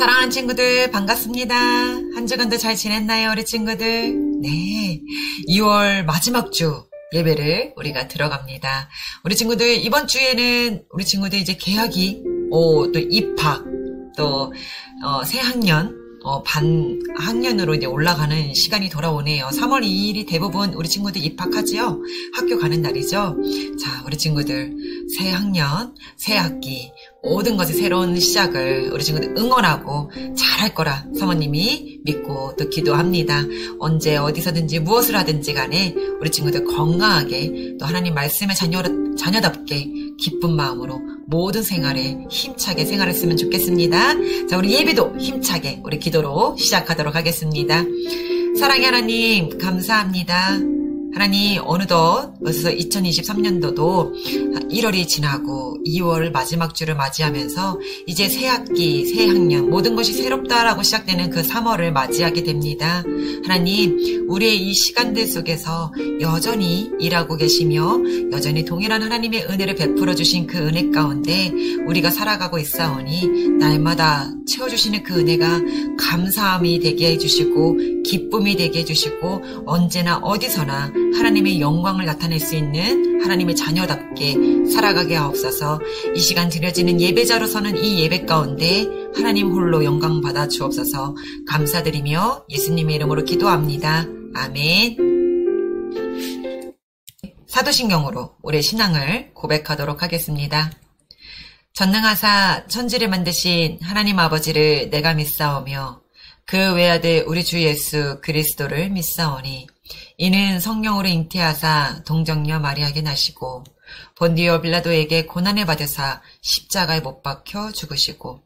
사랑하는 친구들 반갑습니다. 한 주간도 잘 지냈나요, 우리 친구들? 네, 2월 마지막 주 예배를 우리가 들어갑니다. 우리 친구들 이번 주에는 우리 친구들 이제 개학이 또 입학 또 새 학년 반 학년으로 이제 올라가는 시간이 돌아오네요. 3월 2일이 대부분 우리 친구들 입학하지요. 학교 가는 날이죠. 자, 우리 친구들 새 학년, 새 학기 모든 것의 새로운 시작을 우리 친구들 응원하고 잘할 거라 사모님이 믿고 또 기도합니다. 언제 어디서든지 무엇을 하든지 간에 우리 친구들 건강하게 또 하나님 말씀의 자녀답게 기쁜 마음으로 모든 생활에 힘차게 생활했으면 좋겠습니다. 자, 우리 예배도 힘차게 우리 기도로 시작하도록 하겠습니다. 사랑의 하나님 감사합니다. 하나님 어느덧 벌써 2023년도도 1월이 지나고 2월 마지막 주를 맞이하면서 이제 새 학기, 새 학년 모든 것이 새롭다라고 시작되는 그 3월을 맞이하게 됩니다. 하나님 우리의 이 시간들 속에서 여전히 일하고 계시며 여전히 동일한 하나님의 은혜를 베풀어 주신 그 은혜 가운데 우리가 살아가고 있사오니 날마다 채워주시는 그 은혜가 감사함이 되게 해주시고 기쁨이 되게 해주시고 언제나 어디서나 하나님의 영광을 나타낼 수 있는 하나님의 자녀답게 살아가게 하옵소서. 이 시간 드려지는 예배자로서는 이 예배 가운데 하나님 홀로 영광 받아 주옵소서. 감사드리며 예수님의 이름으로 기도합니다. 아멘. 사도신경으로 우리의 신앙을 고백하도록 하겠습니다. 전능하사 천지를 만드신 하나님 아버지를 내가 믿사오며 그 외아들 우리 주 예수 그리스도를 믿사오니 이는 성령으로 잉태하사 동정녀 마리아에게 나시고 본디오 빌라도에게 고난을 받으사 십자가에 못 박혀 죽으시고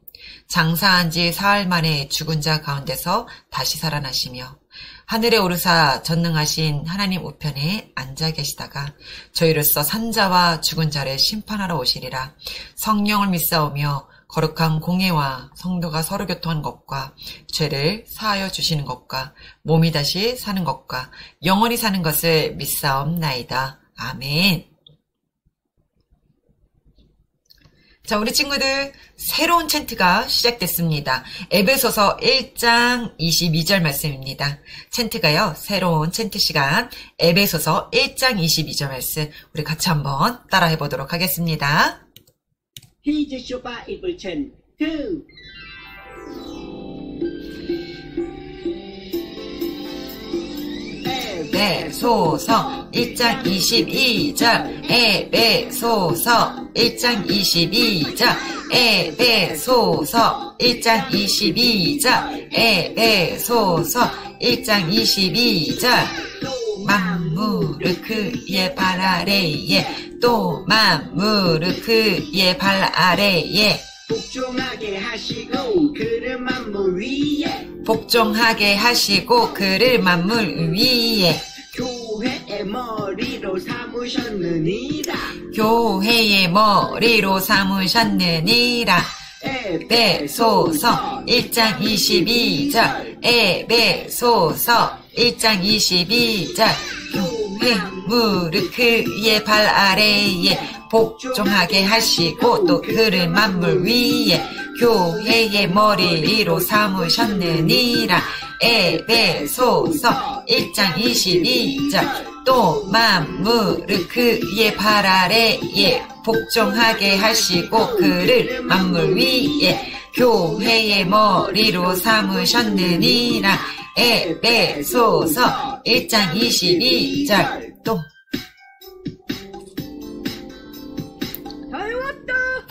장사한 지 사흘 만에 죽은 자 가운데서 다시 살아나시며 하늘에 오르사 전능하신 하나님 우편에 앉아 계시다가 저희로서 산자와 죽은 자를 심판하러 오시리라. 성령을 믿사오며 거룩한 공예와 성도가 서로 교통한 것과 죄를 사하여 주시는 것과 몸이 다시 사는 것과 영원히 사는 것을 믿사옵나이다. 아멘. 자, 우리 친구들 새로운 챈트가 시작됐습니다. 에베소서 1장 22절 말씀입니다. 챈트가요. 새로운 챈트 시간 에베소서 1장 22절 말씀 우리 같이 한번 따라해 보도록 하겠습니다. 히즈쇼바 이블첸 그 에베소서 1장 22절 에베소서 1장 22절 에베소서 1장 22절 에베소서 1장 22절 만물을 그의 발 아래에 또 만물을 그의 발 아래에 복종하게 하시고 그를 만물 위에 복종하게 하시고 그를 만물 위에 교회의 머리로 삼으셨느니라 교회의 머리로 삼으셨느니라. 에베소서 1장 22절 에베소서 1장 22절 교회 무릎 그의 발 아래에 복종하게 하시고 또 그를 만물 위에 교회의 머리로 삼으셨느니라. 에베소서 1장 22절 또 만물을 그의 발 아래에 복종하게 하시고 그를 만물 위에 교회의 머리로 삼으셨느니라. 에베소서 1장 22절 또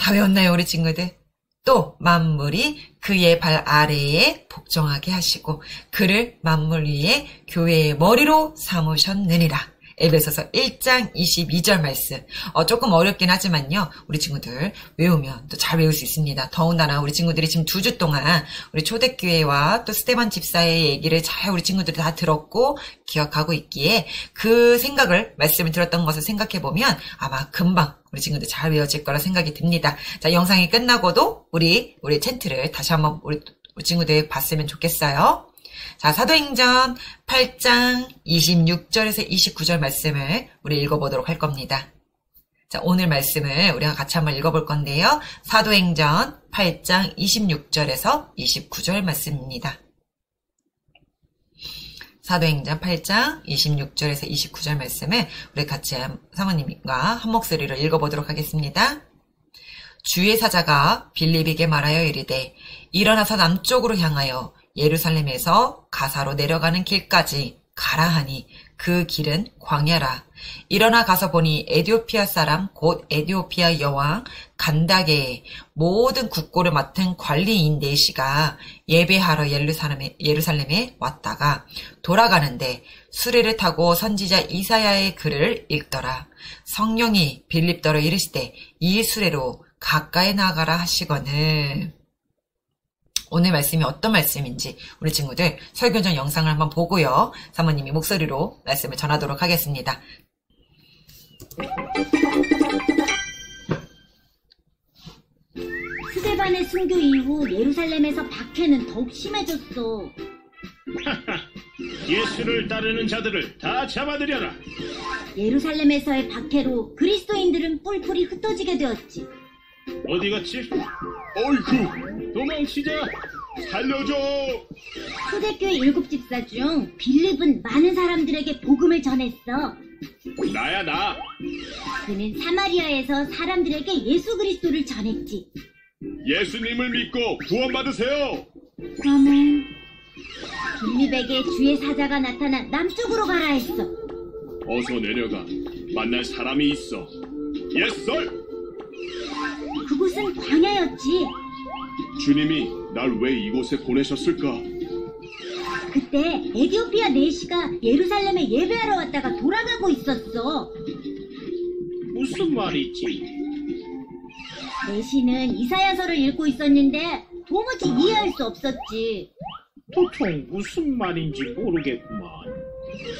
다 외웠나요 우리 친구들? 또 만물이 그의 발 아래에 복종하게 하시고 그를 만물 위에 교회의 머리로 삼으셨느니라. 에베소서 1장 22절 말씀. 조금 어렵긴 하지만요. 우리 친구들 외우면 또 잘 외울 수 있습니다. 더군다나 우리 친구들이 지금 2주 동안 우리 초대교회와 또 스테반 집사의 얘기를 잘 우리 친구들이 다 들었고 기억하고 있기에 그 생각을 말씀을 들었던 것을 생각해보면 아마 금방 우리 친구들 잘 외워질 거라 생각이 듭니다. 자, 영상이 끝나고도 우리 챈트를 다시 한번 우리 친구들 봤으면 좋겠어요. 자, 사도행전 8장 26절에서 29절 말씀을 우리 읽어보도록 할 겁니다. 자, 오늘 말씀을 우리가 같이 한번 읽어볼 건데요. 사도행전 8장 26절에서 29절 말씀입니다. 사도행전 8장 26절에서 29절 말씀을 우리 같이 사모님과 한 목소리로 읽어보도록 하겠습니다. 주의 사자가 빌립에게 말하여 이르되 일어나서 남쪽으로 향하여 예루살렘에서 가사로 내려가는 길까지 가라 하니 그 길은 광야라. 일어나 가서 보니 에디오피아 사람 곧 에디오피아 여왕 간다게의 모든 국고를 맡은 관리인 네시가 예배하러 예루살렘에 왔다가 돌아가는데 수레를 타고 선지자 이사야의 글을 읽더라. 성령이 빌립더러 이르시되 이 수레로 가까이 나가라 하시거늘. 오늘 말씀이 어떤 말씀인지 우리 친구들 설교전 영상을 한번 보고요. 사모님이 목소리로 말씀을 전하도록 하겠습니다. 스데반의 순교 이후 예루살렘에서 박해는 더욱 심해졌어. 예수를 따르는 자들을 다 잡아들여라. 예루살렘에서의 박해로 그리스도인들은 뿔뿔이 흩어지게 되었지. 어디 갔지? 어이쿠, 도망치자. 살려줘. 초대교회 7집사 중 빌립은 많은 사람들에게 복음을 전했어. 나야 나. 그는 사마리아에서 사람들에게 예수 그리스도를 전했지. 예수님을 믿고 구원받으세요. 그러면 빌립에게 주의 사자가 나타나 남쪽으로 가라 했어. 어서 내려가. 만날 사람이 있어. 예썰. 그곳은 광야였지. 주님이 날 왜 이곳에 보내셨을까? 그때 에디오피아 네시가 예루살렘에 예배하러 왔다가 돌아가고 있었어. 무슨 말이지? 네시는 이사야서를 읽고 있었는데 도무지 이해할 수 없었지. 도통 무슨 말인지 모르겠구만.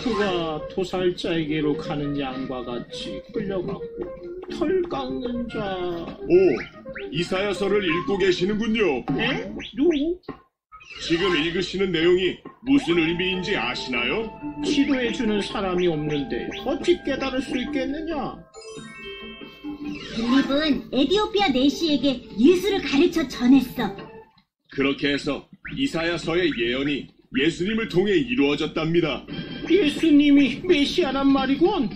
그가 토살자에게로 가는 양과 같이 끌려가고 털 깎는 자... 오, 이사야서를 읽고 계시는군요. 에? 누구? 지금 읽으시는 내용이 무슨 의미인지 아시나요? 지도해주는 사람이 없는데 어찌 깨달을 수 있겠느냐? 빌립은 에디오피아 네시에게 예수를 가르쳐 전했어. 그렇게 해서 이사야서의 예언이 예수님을 통해 이루어졌답니다. 예수님이 메시아란 말이군.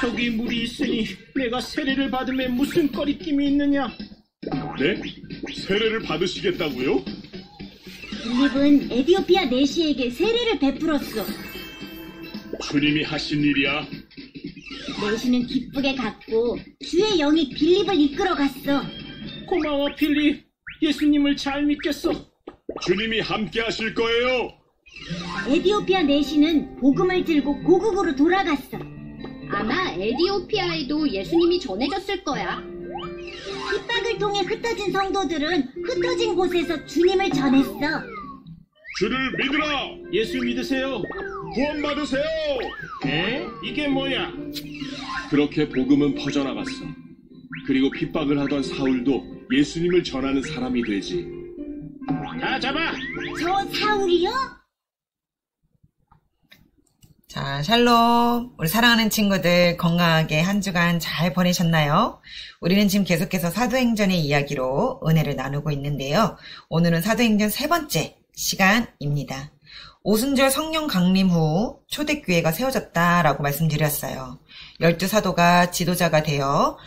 저기 물이 있으니 내가 세례를 받음에 무슨 거리낌이 있느냐? 네? 세례를 받으시겠다고요? 빌립은 에디오피아 네시에게 세례를 베풀었어. 주님이 하신 일이야. 네시는 기쁘게 갔고 주의 영이 빌립을 이끌어갔어. 고마워 빌립. 예수님을 잘 믿겠어. 주님이 함께 하실 거예요. 에디오피아 네시는 복음을 들고 고국으로 돌아갔어. 아마 에디오피아에도 예수님이 전해졌을 거야. 핍박을 통해 흩어진 성도들은 흩어진 곳에서 주님을 전했어. 주를 믿으라. 예수 믿으세요. 구원받으세요. 에? 이게 뭐야? 그렇게 복음은 퍼져나갔어. 그리고 핍박을 하던 사울도 예수님을 전하는 사람이 되지. 다 잡아. 저 사울이요? 자, 샬롬. 우리 사랑하는 친구들 건강하게 한 주간 잘 보내셨나요? 우리는 지금 계속해서 사도행전의 이야기로 은혜를 나누고 있는데요. 오늘은 사도행전 3번째 시간입니다. 오순절 성령 강림 후 초대교회가 세워졌다라고 말씀드렸어요. 12사도가 지도자가 되어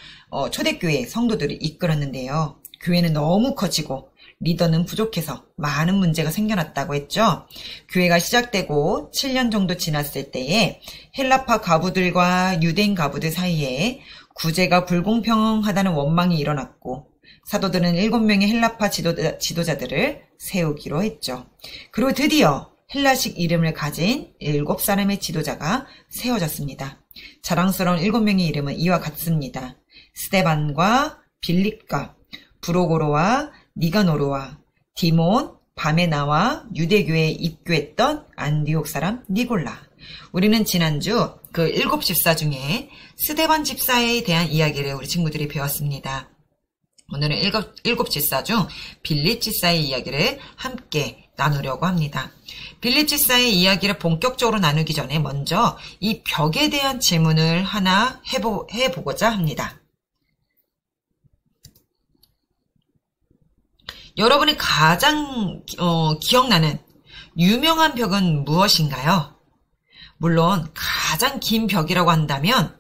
초대교회 성도들을 이끌었는데요. 교회는 너무 커지고 리더는 부족해서 많은 문제가 생겨났다고 했죠. 교회가 시작되고 7년 정도 지났을 때에 헬라파 가부들과 유대인 가부들 사이에 구제가 불공평하다는 원망이 일어났고 사도들은 7명의 헬라파 지도자들을 세우기로 했죠. 그리고 드디어 헬라식 이름을 가진 7사람의 지도자가 세워졌습니다. 자랑스러운 7명의 이름은 이와 같습니다. 스데반과 빌립과 프로고로와 니가노르와 디몬, 바메나와 유대교회에 입교했던 안디옥 사람 니골라. 우리는 지난주 그 7집사 중에 스데반 집사에 대한 이야기를 우리 친구들이 배웠습니다. 오늘은 7집사 중 빌립 집사의 이야기를 함께 나누려고 합니다. 빌립 집사의 이야기를 본격적으로 나누기 전에 먼저 이 벽에 대한 질문을 하나 해보고자 합니다. 여러분이 가장 기억나는 유명한 벽은 무엇인가요? 물론 가장 긴 벽이라고 한다면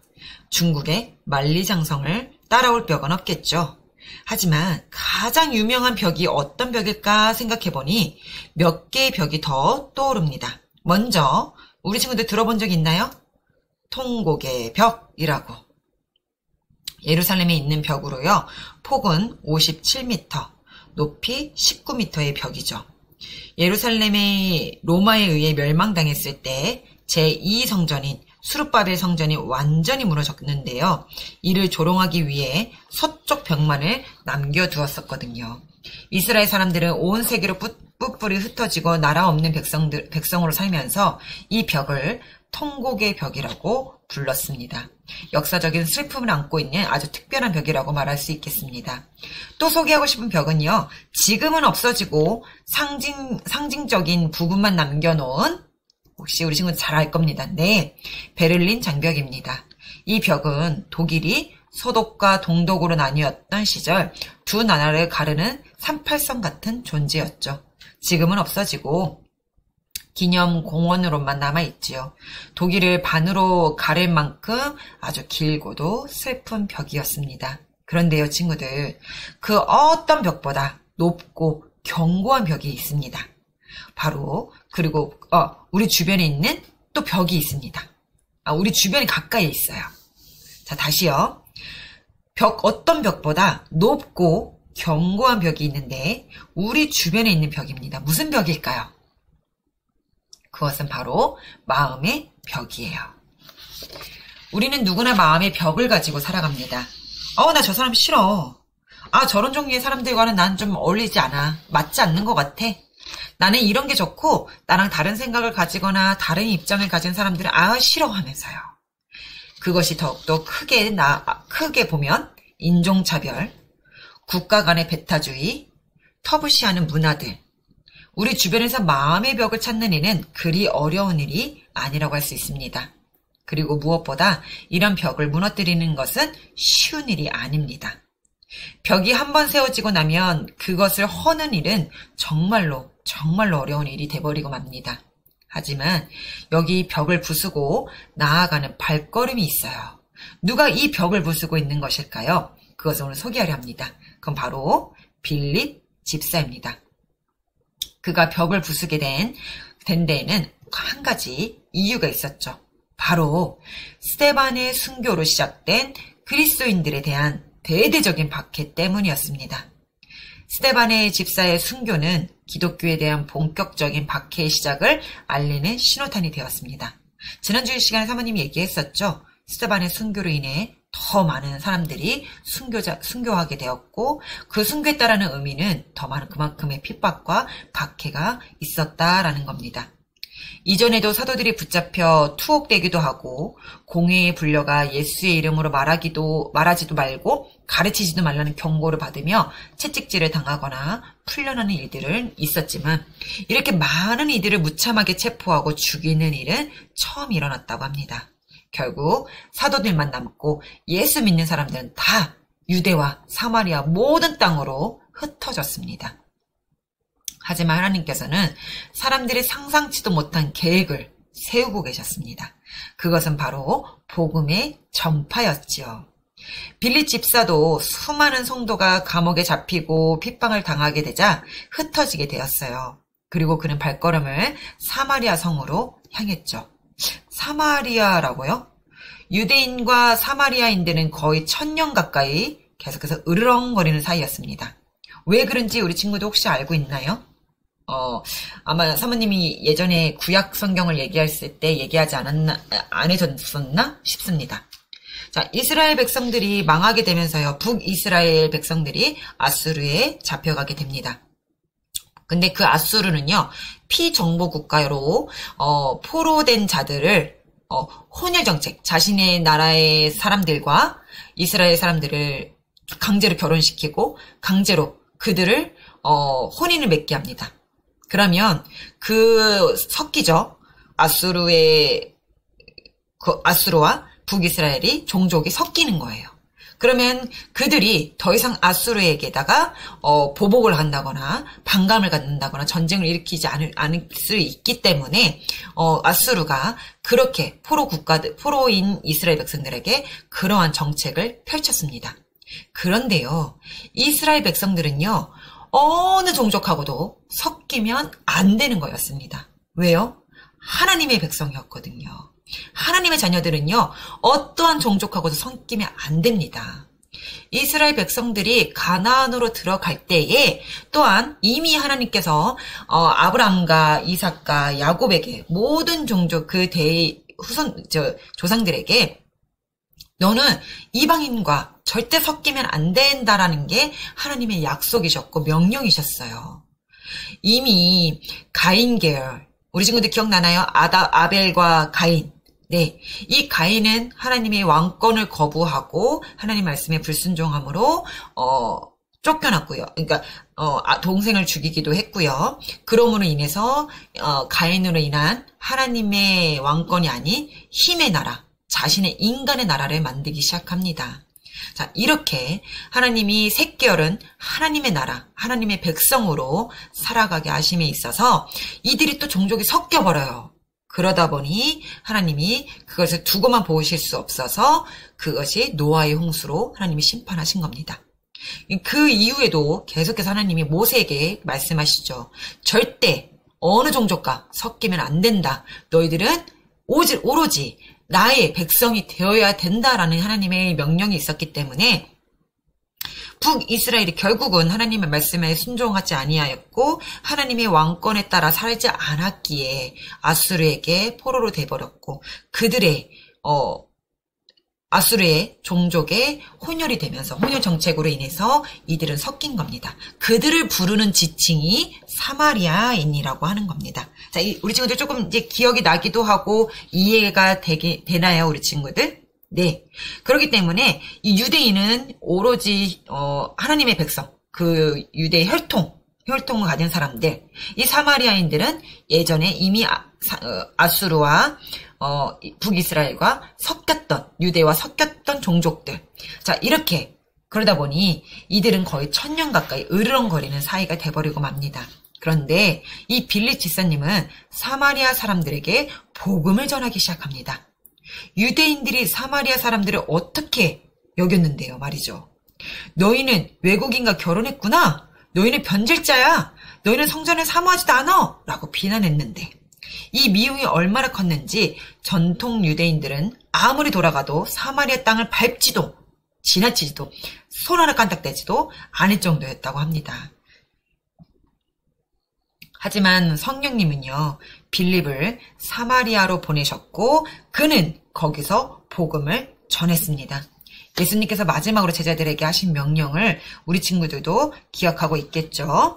중국의 만리장성을 따라올 벽은 없겠죠. 하지만 가장 유명한 벽이 어떤 벽일까 생각해보니 몇 개의 벽이 더 떠오릅니다. 먼저 우리 친구들 들어본 적 있나요? 통곡의 벽이라고. 예루살렘에 있는 벽으로요. 폭은 57m, 높이 19m의 벽이죠. 예루살렘이 로마에 의해 멸망당했을 때 제2성전인 수르바벨 성전이 완전히 무너졌는데요. 이를 조롱하기 위해 서쪽 벽만을 남겨두었었거든요. 이스라엘 사람들은 온 세계로 뿔뿔이 흩어지고 나라 없는 백성으로 살면서 이 벽을 통곡의 벽이라고 불렀습니다. 역사적인 슬픔을 안고 있는 아주 특별한 벽이라고 말할 수 있겠습니다. 또 소개하고 싶은 벽은요. 지금은 없어지고 상징적인 부분만 남겨놓은 혹시 우리 친구들 잘 알 겁니다. 네, 베를린 장벽입니다. 이 벽은 독일이 서독과 동독으로 나뉘었던 시절 두 나라를 가르는 38선 같은 존재였죠. 지금은 없어지고 기념공원으로만 남아있지요. 독일을 반으로 가를 만큼 아주 길고도 슬픈 벽이었습니다. 그런데요, 친구들, 그 어떤 벽보다 높고 견고한 벽이 있습니다. 바로 그리고 우리 주변에 있는 또 벽이 있습니다. 우리 주변에 가까이 있어요. 자, 다시요. 어떤 벽보다 높고 견고한 벽이 있는데 우리 주변에 있는 벽입니다. 무슨 벽일까요? 그것은 바로 마음의 벽이에요. 우리는 누구나 마음의 벽을 가지고 살아갑니다. 나 저 사람 싫어. 저런 종류의 사람들과는 난 좀 어울리지 않아. 맞지 않는 것 같아. 나는 이런 게 좋고 나랑 다른 생각을 가지거나 다른 입장을 가진 사람들은 싫어하면서요. 그것이 더욱더 크게 보면 인종차별, 국가 간의 배타주의, 터부시하는 문화들. 우리 주변에서 마음의 벽을 찾는 일은 그리 어려운 일이 아니라고 할 수 있습니다. 그리고 무엇보다 이런 벽을 무너뜨리는 것은 쉬운 일이 아닙니다. 벽이 한번 세워지고 나면 그것을 허는 일은 정말로 어려운 일이 돼버리고 맙니다. 하지만 여기 벽을 부수고 나아가는 발걸음이 있어요. 누가 이 벽을 부수고 있는 것일까요? 그것을 오늘 소개하려 합니다. 그건 바로 빌립 집사입니다. 그가 벽을 부수게 된 데에는 한 가지 이유가 있었죠. 바로 스데반의 순교로 시작된 그리스도인들에 대한 대대적인 박해 때문이었습니다. 스데반의 집사의 순교는 기독교에 대한 본격적인 박해의 시작을 알리는 신호탄이 되었습니다. 지난주 시간에 사모님이 얘기했었죠. 스데반의 순교로 인해 더 많은 사람들이 순교하게 되었고 그 순교에 따르는 의미는 더 많은 그만큼의 핍박과 박해가 있었다라는 겁니다. 이전에도 사도들이 붙잡혀 투옥되기도 하고 공회에 불려가 예수의 이름으로 말하지도 말고 가르치지도 말라는 경고를 받으며 채찍질을 당하거나 풀려나는 일들은 있었지만 이렇게 많은 이들을 무참하게 체포하고 죽이는 일은 처음 일어났다고 합니다. 결국 사도들만 남고 예수 믿는 사람들은 다 유대와 사마리아 모든 땅으로 흩어졌습니다. 하지만 하나님께서는 사람들이 상상치도 못한 계획을 세우고 계셨습니다. 그것은 바로 복음의 전파였지요. 빌립 집사도 수많은 성도가 감옥에 잡히고 핍박을 당하게 되자 흩어지게 되었어요. 그리고 그는 발걸음을 사마리아 성으로 향했죠. 사마리아라고요? 유대인과 사마리아인들은 거의 1000년 가까이 계속해서 으르렁거리는 사이였습니다. 왜 그런지 우리 친구도 혹시 알고 있나요? 아마 사모님이 예전에 구약 성경을 얘기했을 때 얘기하지 안 해줬었나 싶습니다. 자, 이스라엘 백성들이 망하게 되면서요, 북이스라엘 백성들이 아수르에 잡혀가게 됩니다. 근데 그 아수르는요, 피정보 국가로, 포로된 자들을, 혼혈 정책, 자신의 나라의 사람들과 이스라엘 사람들을 강제로 결혼시키고, 강제로 그들을, 혼인을 맺게 합니다. 그러면 섞이죠. 아수르와 북이스라엘이 종족이 섞이는 거예요. 그러면 그들이 더 이상 아수르에게다가 보복을 한다거나 반감을 갖는다거나 전쟁을 일으키지 않을 수 있기 때문에 아수르가 그렇게 포로인 이스라엘 백성들에게 그러한 정책을 펼쳤습니다. 그런데요, 이스라엘 백성들은요, 어느 종족하고도 섞이면 안 되는 거였습니다. 왜요? 하나님의 백성이었거든요. 하나님의 자녀들은요, 어떠한 종족하고도 섞이면 안 됩니다. 이스라엘 백성들이 가나안으로 들어갈 때에 또한 이미 하나님께서 아브라함과 이삭과 야곱에게 모든 종족 그 조상들에게 너는 이방인과 절대 섞이면 안 된다라는 게 하나님의 약속이셨고 명령이셨어요. 이미 가인 계열, 우리 친구들 기억나나요? 아벨과 가인. 네, 이 가인은 하나님의 왕권을 거부하고 하나님 말씀에 불순종함으로 쫓겨났고요. 그러니까 동생을 죽이기도 했고요. 그러므로 인해서 가인으로 인한 하나님의 왕권이 아닌 힘의 나라, 자신의 인간의 나라를 만들기 시작합니다. 자, 이렇게 하나님이 셋계열은 하나님의 나라, 하나님의 백성으로 살아가게 하심에 있어서 이들이 또 종족이 섞여버려요. 그러다 보니 하나님이 그것을 두고만 보실 수 없어서 그것이 노아의 홍수로 하나님이 심판하신 겁니다. 그 이후에도 계속해서 하나님이 모세에게 말씀하시죠. 절대 어느 종족과 섞이면 안 된다. 너희들은 오로지 나의 백성이 되어야 된다라는 하나님의 명령이 있었기 때문에 북이스라엘이 결국은 하나님의 말씀에 순종하지 아니하였고 하나님의 왕권에 따라 살지 않았기에 아수르에게 포로로 돼버렸고 그들의 아수르의 종족에 혼혈이 되면서 혼혈 정책으로 인해서 이들은 섞인 겁니다. 그들을 부르는 지칭이 사마리아인이라고 하는 겁니다. 자, 우리 친구들 조금 이제 기억이 나기도 하고 이해가 되나요, 우리 친구들? 네. 그렇기 때문에 이 유대인은 오로지 하나님의 백성, 그 유대의 혈통을 가진 사람들, 이 사마리아인들은 예전에 이미 아수르와 북이스라엘과 유대와 섞였던 종족들. 자, 이렇게 그러다 보니 이들은 거의 1000년 가까이 으르렁거리는 사이가 돼버리고 맙니다. 그런데 이 빌립 지사님은 사마리아 사람들에게 복음을 전하기 시작합니다. 유대인들이 사마리아 사람들을 어떻게 여겼는데요, 말이죠. 너희는 외국인과 결혼했구나. 너희는 변질자야. 너희는 성전을 사모하지도 않아. 라고 비난했는데 이 미움이 얼마나 컸는지 전통 유대인들은 아무리 돌아가도 사마리아 땅을 밟지도 지나치지도 손 하나 깐딱대지도 않을 정도였다고 합니다. 하지만 성령님은요, 빌립을 사마리아로 보내셨고 그는 거기서 복음을 전했습니다. 예수님께서 마지막으로 제자들에게 하신 명령을 우리 친구들도 기억하고 있겠죠.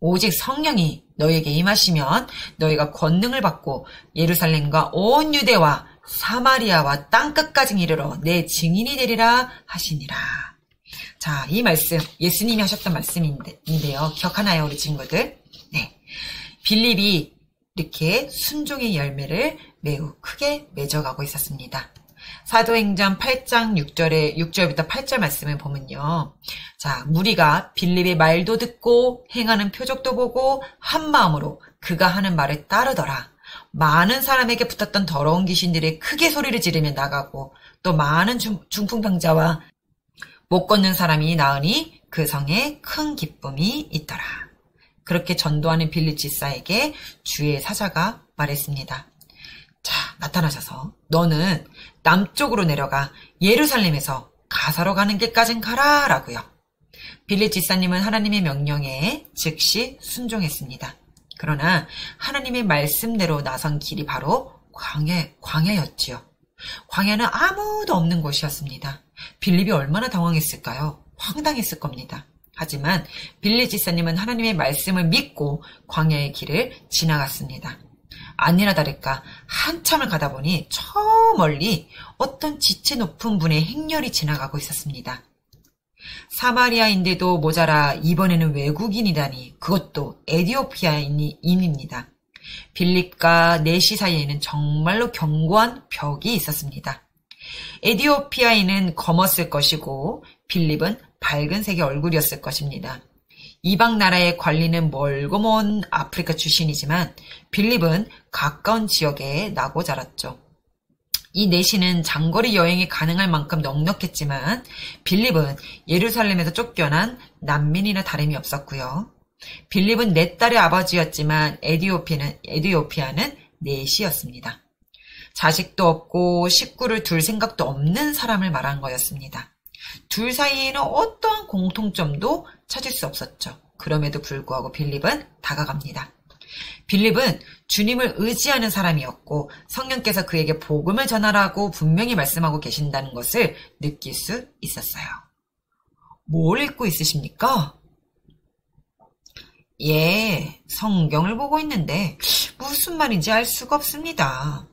오직 성령이 너희에게 임하시면 너희가 권능을 받고 예루살렘과 온 유대와 사마리아와 땅끝까지 이르러 내 증인이 되리라 하시니라. 자, 이 말씀 예수님이 하셨던 말씀인데요. 기억하나요, 우리 친구들? 네. 빌립이 이렇게 순종의 열매를 매우 크게 맺어가고 있었습니다. 사도행전 8장 6절부터 8절 말씀을 보면요. 자, 무리가 빌립의 말도 듣고 행하는 표적도 보고 한 마음으로 그가 하는 말을 따르더라. 많은 사람에게 붙었던 더러운 귀신들이 크게 소리를 지르며 나가고 또 많은 중풍병자와 못 걷는 사람이 나으니 그 성에 큰 기쁨이 있더라. 그렇게 전도하는 빌립 지사에게 주의 사자가 말했습니다. 자, 나타나셔서 너는 남쪽으로 내려가 예루살렘에서 가사로 가는 길까진 가라 라고요. 빌립 지사님은 하나님의 명령에 즉시 순종했습니다. 그러나 하나님의 말씀대로 나선 길이 바로 광야였지요. 광야는 아무도 없는 곳이었습니다. 빌립이 얼마나 당황했을까요? 황당했을 겁니다. 하지만 빌립 지사님은 하나님의 말씀을 믿고 광야의 길을 지나갔습니다. 아니나 다를까 한참을 가다 보니 저 멀리 어떤 지체 높은 분의 행렬이 지나가고 있었습니다. 사마리아인데도 모자라 이번에는 외국인이다니, 그것도 에티오피아인입니다. 빌립과 내시 사이에는 정말로 견고한 벽이 있었습니다. 에디오피아인은 검었을 것이고 빌립은 밝은 색의 얼굴이었을 것입니다. 이방 나라의 관리는 멀고 먼 아프리카 출신이지만 빌립은 가까운 지역에 나고 자랐죠. 이 내시는 장거리 여행이 가능할 만큼 넉넉했지만 빌립은 예루살렘에서 쫓겨난 난민이나 다름이 없었고요. 빌립은 네 딸의 아버지였지만 에디오피아는 넷이었습니다. 자식도 없고 식구를 둘 생각도 없는 사람을 말한 거였습니다. 둘 사이에는 어떠한 공통점도 찾을 수 없었죠. 그럼에도 불구하고 빌립은 다가갑니다. 빌립은 주님을 의지하는 사람이었고 성령께서 그에게 복음을 전하라고 분명히 말씀하고 계신다는 것을 느낄 수 있었어요. 뭘 읽고 있으십니까? 예, 성경을 보고 있는데 무슨 말인지 알 수가 없습니다.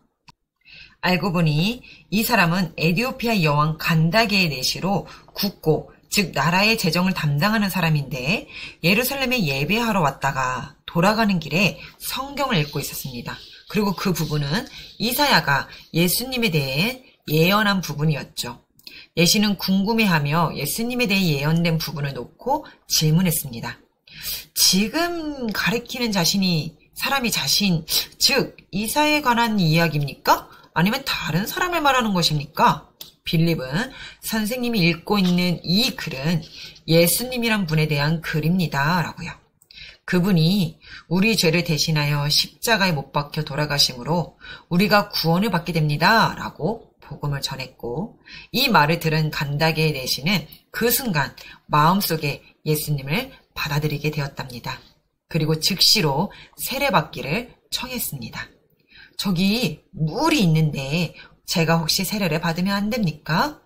알고 보니 이 사람은 에디오피아 여왕 간다게의 내시로 국고, 즉 나라의 재정을 담당하는 사람인데 예루살렘에 예배하러 왔다가 돌아가는 길에 성경을 읽고 있었습니다. 그리고 그 부분은 이사야가 예수님에 대해 예언한 부분이었죠. 내시는 궁금해하며 예수님에 대해 예언된 부분을 놓고 질문했습니다. 지금 가리키는 사람이 자신, 즉 이사야에 관한 이야기입니까? 아니면 다른 사람을 말하는 것입니까? 빌립은 선생님이 읽고 있는 이 글은 예수님이란 분에 대한 글입니다. 라고요. 그분이 우리 죄를 대신하여 십자가에 못 박혀 돌아가심으로 우리가 구원을 받게 됩니다. 라고 복음을 전했고 이 말을 들은 간다게의 내시는 그 순간 마음속에 예수님을 받아들이게 되었답니다. 그리고 즉시로 세례받기를 청했습니다. 저기 물이 있는데 제가 혹시 세례를 받으면 안 됩니까?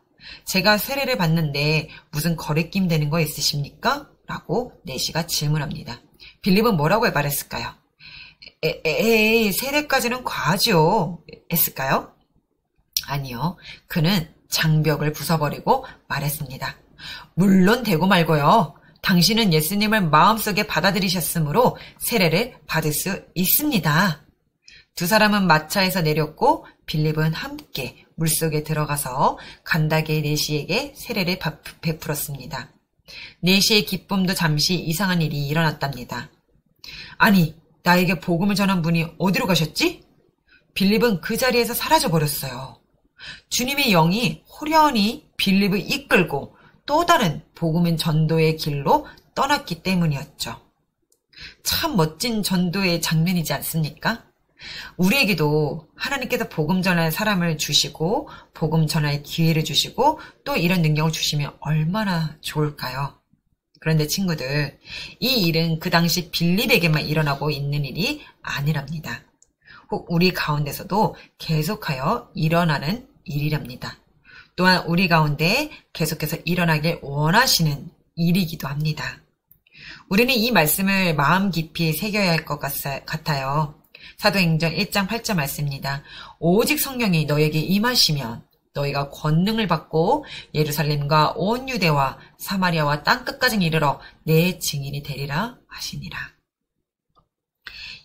제가 세례를 받는데 무슨 거리낌 되는 거 있으십니까? 라고 내시가 질문합니다. 빌립은 뭐라고 말했을까요? 에이, 세례까지는 과하죠. 했을까요? 아니요. 그는 장벽을 부숴버리고 말했습니다. 물론 되고 말고요. 당신은 예수님을 마음속에 받아들이셨으므로 세례를 받을 수 있습니다. 두 사람은 마차에서 내렸고 빌립은 함께 물속에 들어가서 간다게의 내시에게 세례를 베풀었습니다. 내시의 기쁨도 잠시 이상한 일이 일어났답니다. 아니, 나에게 복음을 전한 분이 어디로 가셨지? 빌립은 그 자리에서 사라져버렸어요. 주님의 영이 호련히 빌립을 이끌고 또 다른 복음은 전도의 길로 떠났기 때문이었죠. 참 멋진 전도의 장면이지 않습니까? 우리에게도 하나님께서 복음 전할 사람을 주시고 복음 전할 기회를 주시고 또 이런 능력을 주시면 얼마나 좋을까요? 그런데 친구들, 이 일은 그 당시 빌립에게만 일어나고 있는 일이 아니랍니다. 혹 우리 가운데서도 계속하여 일어나는 일이랍니다. 또한 우리 가운데 계속해서 일어나길 원하시는 일이기도 합니다. 우리는 이 말씀을 마음 깊이 새겨야 할 것 같아요. 사도행전 1장 8절 말씀입니다. 오직 성령이 너에게 임하시면 너희가 권능을 받고 예루살렘과 온 유대와 사마리아와 땅끝까지 이르러 내 증인이 되리라 하시니라.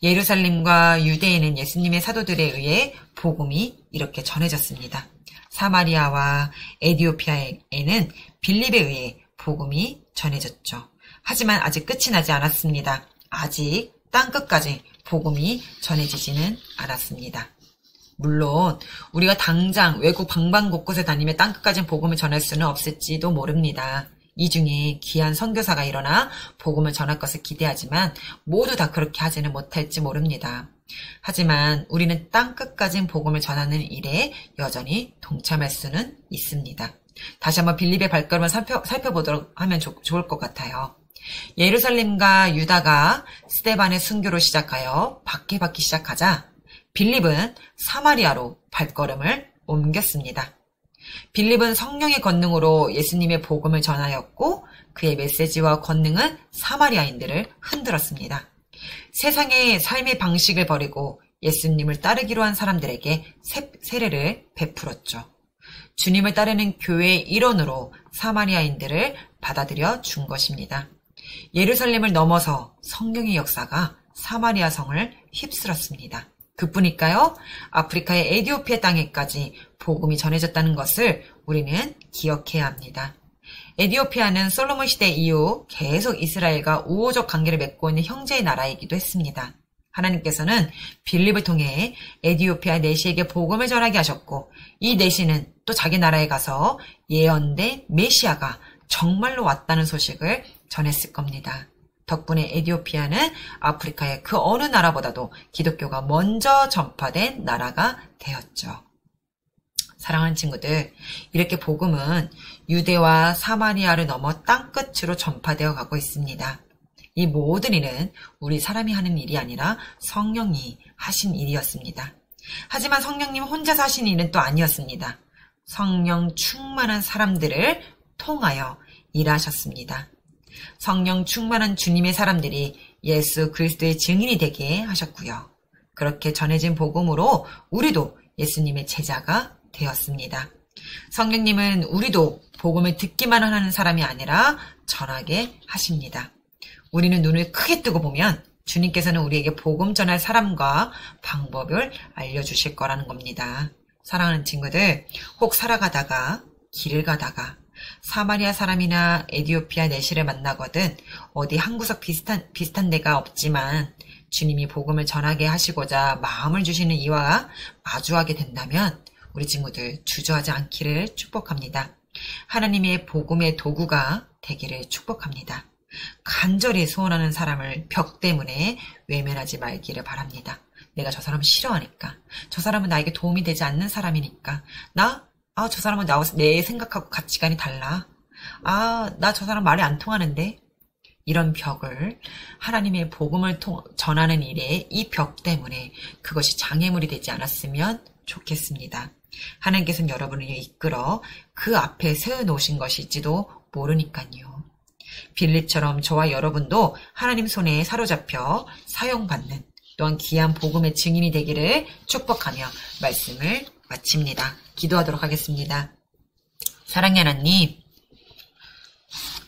예루살렘과 유대에는 예수님의 사도들에 의해 복음이 이렇게 전해졌습니다. 사마리아와 에디오피아에는 빌립에 의해 복음이 전해졌죠. 하지만 아직 끝이 나지 않았습니다. 아직 땅끝까지 복음이 전해지지는 않았습니다. 물론 우리가 당장 외국 방방 곳곳에 다니며 땅끝까지 복음을 전할 수는 없을지도 모릅니다. 이 중에 귀한 선교사가 일어나 복음을 전할 것을 기대하지만 모두 다 그렇게 하지는 못할지 모릅니다. 하지만 우리는 땅끝까지 복음을 전하는 일에 여전히 동참할 수는 있습니다. 다시 한번 빌립의 발걸음을 살펴보도록 하면 좋을 것 같아요. 예루살렘과 유다가 스데반의 순교로 시작하여 박해받기 시작하자 빌립은 사마리아로 발걸음을 옮겼습니다. 빌립은 성령의 권능으로 예수님의 복음을 전하였고 그의 메시지와 권능은 사마리아인들을 흔들었습니다. 세상의 삶의 방식을 버리고 예수님을 따르기로 한 사람들에게 세례를 베풀었죠. 주님을 따르는 교회의 일원으로 사마리아인들을 받아들여 준 것입니다. 예루살렘을 넘어서 성령의 역사가 사마리아 성을 휩쓸었습니다. 그뿐일까요? 아프리카의 에디오피아 땅에까지 복음이 전해졌다는 것을 우리는 기억해야 합니다. 에디오피아는 솔로몬 시대 이후 계속 이스라엘과 우호적 관계를 맺고 있는 형제의 나라이기도 했습니다. 하나님께서는 빌립을 통해 에디오피아 내시에게 복음을 전하게 하셨고 이 내시는 또 자기 나라에 가서 예언된 메시아가 정말로 왔다는 소식을 전했을 겁니다. 덕분에 에디오피아는 아프리카의 그 어느 나라보다도 기독교가 먼저 전파된 나라가 되었죠. 사랑하는 친구들, 이렇게 복음은 유대와 사마리아를 넘어 땅끝으로 전파되어 가고 있습니다. 이 모든 일은 우리 사람이 하는 일이 아니라 성령이 하신 일이었습니다. 하지만 성령님 혼자서 하신 일은 또 아니었습니다. 성령 충만한 사람들을 통하여 일하셨습니다. 성령 충만한 주님의 사람들이 예수 그리스도의 증인이 되게 하셨고요. 그렇게 전해진 복음으로 우리도 예수님의 제자가 되었습니다. 성령님은 우리도 복음을 듣기만 하는 사람이 아니라 전하게 하십니다. 우리는 눈을 크게 뜨고 보면 주님께서는 우리에게 복음 전할 사람과 방법을 알려주실 거라는 겁니다. 사랑하는 친구들, 혹 살아가다가 길을 가다가 사마리아 사람이나 에디오피아 내시를 만나거든 어디 한 구석 비슷한 데가 없지만 주님이 복음을 전하게 하시고자 마음을 주시는 이와 마주하게 된다면 우리 친구들 주저하지 않기를 축복합니다. 하나님의 복음의 도구가 되기를 축복합니다. 간절히 소원하는 사람을 벽 때문에 외면하지 말기를 바랍니다. 내가 저 사람 싫어하니까, 저 사람은 나에게 도움이 되지 않는 사람이니까, 저 사람은 내 생각하고 가치관이 달라. 나 저 사람 말이 안 통하는데. 이런 벽을 하나님의 복음을 전하는 일에 이 벽 때문에 그것이 장애물이 되지 않았으면 좋겠습니다. 하나님께서는 여러분을 이끌어 그 앞에 세워놓으신 것일지도 모르니까요. 빌립처럼 저와 여러분도 하나님 손에 사로잡혀 사용받는 또한 귀한 복음의 증인이 되기를 축복하며 말씀을 마칩니다. 기도하도록 하겠습니다. 사랑의 하나님,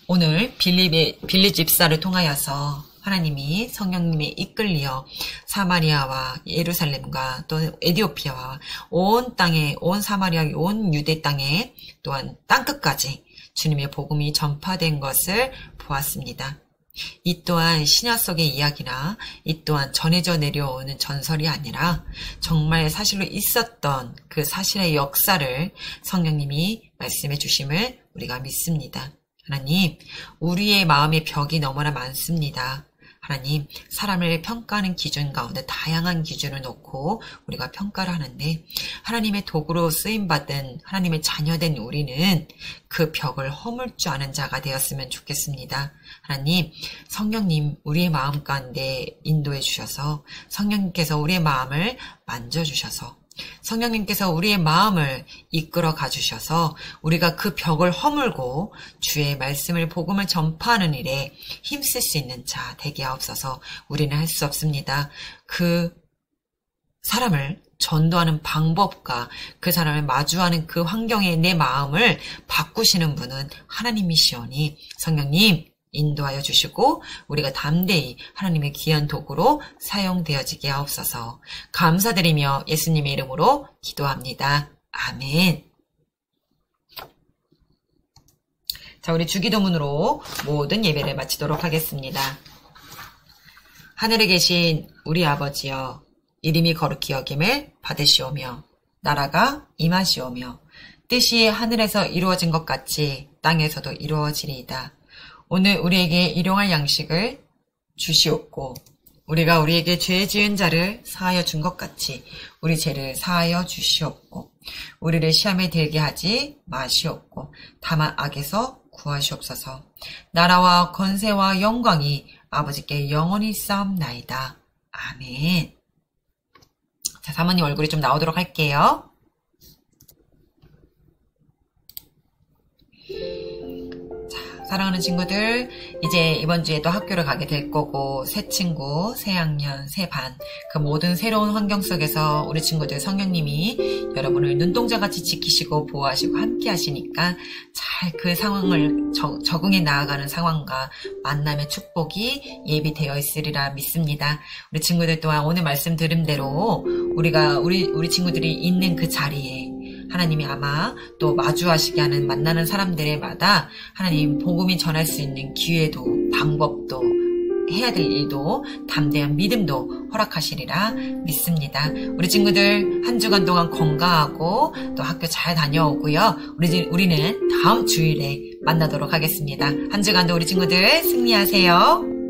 오늘 빌립 집사를 통하여서 하나님이 성령님에 이끌려 사마리아와 예루살렘과 또 에디오피아와 온 땅에, 온 사마리아, 온 유대 땅에 또한 땅끝까지 주님의 복음이 전파된 것을 보았습니다. 이 또한 신약 속의 이야기나 이 또한 전해져 내려오는 전설이 아니라 정말 사실로 있었던 그 사실의 역사를 성령님이 말씀해 주심을 우리가 믿습니다. 하나님, 우리의 마음의 벽이 너무나 많습니다. 하나님, 사람을 평가하는 기준 가운데 다양한 기준을 놓고 우리가 평가를 하는데 하나님의 도구로 쓰임받은 하나님의 자녀된 우리는 그 벽을 허물 줄 아는 자가 되었으면 좋겠습니다. 하나님, 성령님 우리의 마음 가운데 인도해 주셔서 성령님께서 우리의 마음을 만져주셔서 성령님께서 우리의 마음을 이끌어 가주셔서 우리가 그 벽을 허물고 주의 말씀을 복음을 전파하는 일에 힘쓸 수 있는 자 되게 하옵소서. 우리는 할 수 없습니다. 그 사람을 전도하는 방법과 그 사람을 마주하는 그 환경에 내 마음을 바꾸시는 분은 하나님이시오니 성령님 인도하여 주시고 우리가 담대히 하나님의 귀한 도구로 사용되어지게 하옵소서. 감사드리며 예수님의 이름으로 기도합니다. 아멘. 자, 우리 주기도문으로 모든 예배를 마치도록 하겠습니다. 하늘에 계신 우리 아버지여, 이름이 거룩히 여김을 받으시오며 나라가 임하시오며 뜻이 하늘에서 이루어진 것 같이 땅에서도 이루어지리이다. 오늘 우리에게 일용할 양식을 주시옵고 우리가 우리에게 죄 지은 자를 사하여 준 것 같이 우리 죄를 사하여 주시옵고 우리를 시험에 들게 하지 마시옵고 다만 악에서 구하시옵소서. 나라와 권세와 영광이 아버지께 영원히 쌓옵나이다. 아멘. 자, 사모님 얼굴이 좀 나오도록 할게요. 사랑하는 친구들, 이제 이번 주에 또 학교를 가게 될 거고, 새 친구, 새 학년, 새 반, 그 모든 새로운 환경 속에서 우리 친구들 성령님이 여러분을 눈동자같이 지키시고 보호하시고 함께 하시니까 잘 그 상황을 적응해 나아가는 상황과 만남의 축복이 예비되어 있으리라 믿습니다. 우리 친구들 또한 오늘 말씀 들은 대로 우리 친구들이 있는 그 자리에 하나님이 아마 또 마주하시게 하는 만나는 사람들에마다 하나님 복음이 전할 수 있는 기회도 방법도 해야 될 일도 담대한 믿음도 허락하시리라 믿습니다. 우리 친구들 한 주간 동안 건강하고 또 학교 잘 다녀오고요. 우리는 다음 주일에 만나도록 하겠습니다. 한 주간도 우리 친구들 승리하세요.